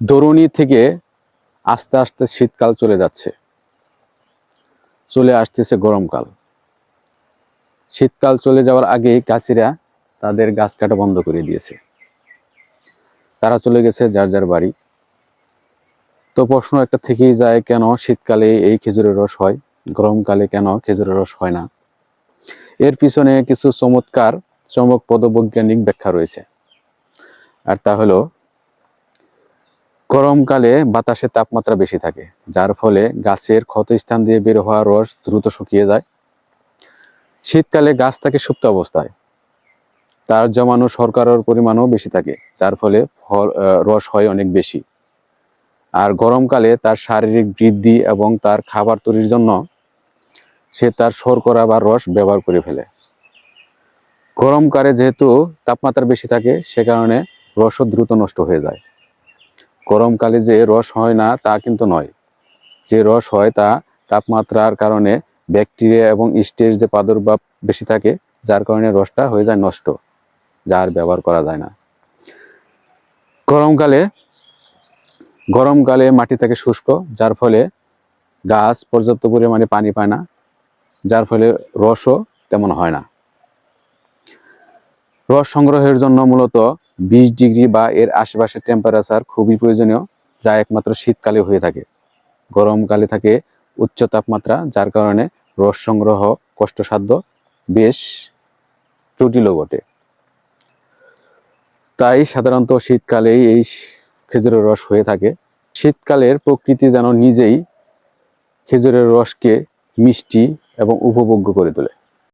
ধরুণী থেকে আস্তে আস্তে শীতকাল চলে যাচ্ছে, চলে আসতেছে গরমকাল। শীতকাল চলে যাওয়ার আগেই গাছিরা তাদের গাছ কাটা বন্ধ করে দিয়েছে, তারা চলে গেছে যার যার বাড়ি। তো প্রশ্ন একটা থেকেই যায়, কেন শীতকালে এই খেজুরের রস হয়, গরমকালে কেন খেজুরের রস হয় না? এর পিছনে কিছু চমকপ্রদ বৈজ্ঞানিক ব্যাখ্যা রয়েছে। আর তা হলো, গরমকালে বাতাসের তাপমাত্রা বেশি থাকে, যার ফলে গাছের ক্ষতস্থান দিয়ে বের হওয়া রস দ্রুত শুকিয়ে যায়। শীতকালে গাছ থাকে সুপ্ত অবস্থায়, তার জমানো শর্করার পরিমাণও বেশি থাকে, যার ফলে রস হয় অনেক বেশি। আর গরমকালে তার শারীরিক বৃদ্ধি এবং তার খাবার তৈরির জন্য সে তার শর্করা বা রস ব্যবহার করে ফেলে। গরমকালে যেহেতু তাপমাত্রা বেশি থাকে, সে কারণে রসও দ্রুত নষ্ট হয়ে যায়। গরমকালে যে রস হয় না তা কিন্তু নয়, যে রস হয় তা তাপমাত্রার কারণে ব্যাকটেরিয়া এবং ইস্টের যে প্রাদুর্ভাব বেশি থাকে, যার কারণে রসটা হয়ে যায় নষ্ট, যা আর ব্যবহার করা যায় না। গরমকালে মাটি থাকে শুষ্ক, যার ফলে গাছ পর্যাপ্ত পরিমাণে পানি পায় না, যার ফলে রসও তেমন হয় না। রস সংগ্রহের জন্য মূলত 20 ডিগ্রি বা এর আশেপাশের টেম্পারেচার খুবই প্রয়োজনীয়, যা একমাত্র শীতকালে হয়ে থাকে। গরমকালে থাকে উচ্চ তাপমাত্রা, যার কারণে রস সংগ্রহ কষ্টসাধ্য, বেশ জটিলও বটে। তাই সাধারণত শীতকালেই এই খেজুরের রস হয়ে থাকে। শীতকালের প্রকৃতি যেন নিজেই খেজুরের রসকে মিষ্টি এবং উপভোগ্য করে তোলে।